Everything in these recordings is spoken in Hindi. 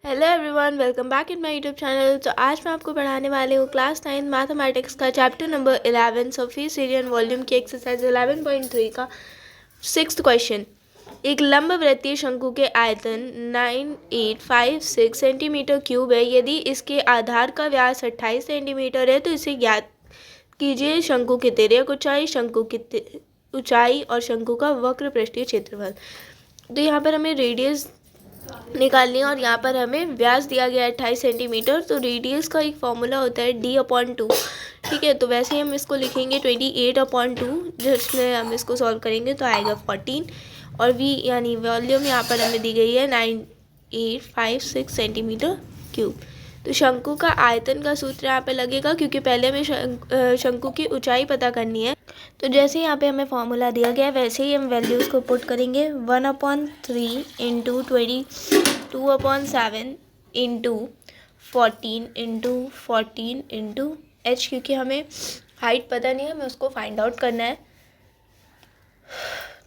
Hello everyone, welcome back in my YouTube channel. तो आज मैं आपको पढ़ाने वाली हूँ क्लास 9 मैथमेटिक्स का chapter number 11 Sophie Syrian volume की एक्सरसाइज 11.3 का 6th क्वेश्चन। एक लंबवृत्तीय शंकु के आयतन 9856 सेंटीमीटर क्यूब है। यदि इसके आधार का व्यास 28 सेंटीमीटर है तो इसे ज्ञात कीजिए शंकु की तिर्यक ऊंचाई, शंकु की ऊंचाई और शंकु का वक्र पृष्ठीय क्षेत्रफल। तो यहाँ पर हमें रेडियस निकालनी है और यहाँ पर हमें व्यास दिया गया है 28 सेंटीमीटर। तो रेडियस का एक फॉर्मूला होता है d/2। ठीक है, तो वैसे ही हम इसको लिखेंगे 28/2, जिसमें हम इसको सॉल्व करेंगे तो आएगा 14। और v यानी वॉल्यूम यहाँ पर हमें दी गई है 9856 सेंटीमीटर क्यूब। तो शंकु का आयतन का सूत्र यहाँ पे लगेगा, क्योंकि पहले हमें शंकु की ऊंचाई पता करनी है। तो जैसे यहाँ पे हमें फॉर्मूला दिया गया है वैसे ही हम वैल्यूज़ को पुट करेंगे। 1/3 इंटू 22/7 इंटू 14 इंटू h, क्योंकि हमें हाइट पता नहीं है, हमें उसको फाइंड आउट करना है।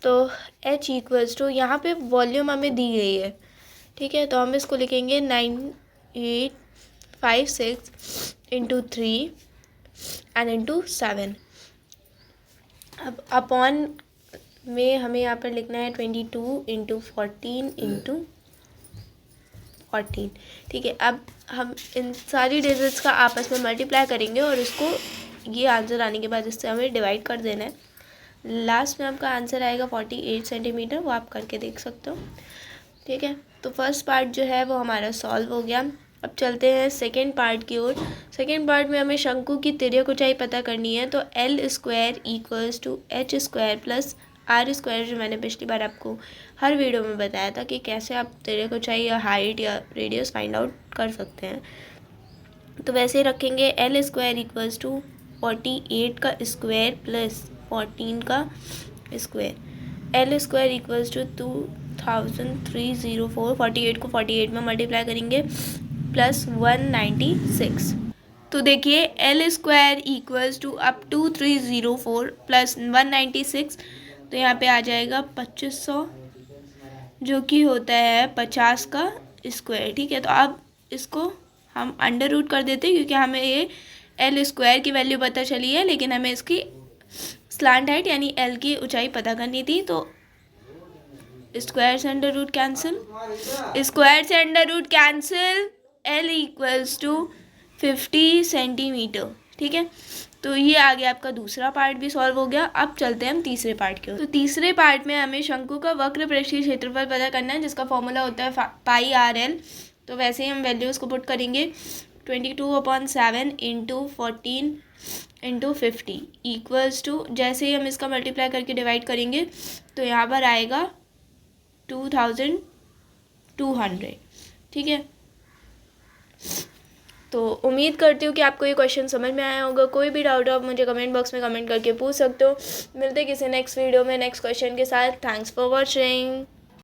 तो h इक्वल्स टू, यहाँ पे वॉल्यूम हमें दी गई है। ठीक है, तो हम इसको लिखेंगे 9856 इंटू 3 एंड इंटू 7। अब अपॉन में हमें यहाँ पर लिखना है 22 इंटू 14 इंटू 14। ठीक है, अब हम इन सारी डिजिट्स का आपस में मल्टीप्लाई करेंगे और इसको ये आंसर आने के बाद इससे हमें डिवाइड कर देना है। लास्ट में आपका आंसर आएगा 48 सेंटीमीटर, वो आप करके देख सकते हो। ठीक है, तो फर्स्ट पार्ट जो है वो हमारा सॉल्व हो गया। अब चलते हैं सेकेंड पार्ट की ओर। सेकेंड पार्ट में हमें शंकु की तिर्यक ऊंचाई पता करनी है। तो L² equals to h² plus r², जो मैंने पिछली बार आपको हर वीडियो में बताया था कि कैसे आप तिर्यक ऊंचाई या हाइट या रेडियस फाइंड आउट कर सकते हैं। तो वैसे ही रखेंगे L² इक्वल्स टू 48 का स्क्वायर प्लस 14 का स्क्वायर। L² इक्वल्स टू 2304, 48 को 48 में मल्टीप्लाई करेंगे प्लस 196। तो देखिए L² इक्वल्स टू अब 2304 प्लस 196, तो यहाँ पे आ जाएगा 2500, जो कि होता है 50 का स्क्वायर। ठीक है, तो अब इसको हम अंडर रूट कर देते हैं, क्योंकि हमें ये L² की वैल्यू पता चली है, लेकिन हमें इसकी स्लैंट हाइट यानी L की ऊंचाई पता करनी थी। तो स्क्वायर से अंडर रूट कैंसिल, स्क्वायर से under root cancel, L equals to 50 centimetre. ठीक है, तो ये आ गया आपका दूसरा पार्ट भी सॉल्व हो गया। अब चलते हैं हम तीसरे पार्ट की ओर। तो तीसरे पार्ट में हमें शंकु का वक्र पृष्ठीय क्षेत्रफल पता करना है, जिसका फॉर्मूला होता है πRL। तो वैसे ही हम वैल्यूज़ को पुट करेंगे 22/7 इंटू 14 इंटू 50 इक्वल्स टू, जैसे ही हम इसका मल्टीप्लाई करके डिवाइड करेंगे तो यहाँ पर आएगा 2200। ठीक है, तो उम्मीद करती हूँ कि आपको ये क्वेश्चन समझ में आया होगा। कोई भी डाउट हो आप मुझे कमेंट बॉक्स में कमेंट करके पूछ सकते हो। मिलते किसी नेक्स्ट वीडियो में नेक्स्ट क्वेश्चन के साथ। Thanks for watching.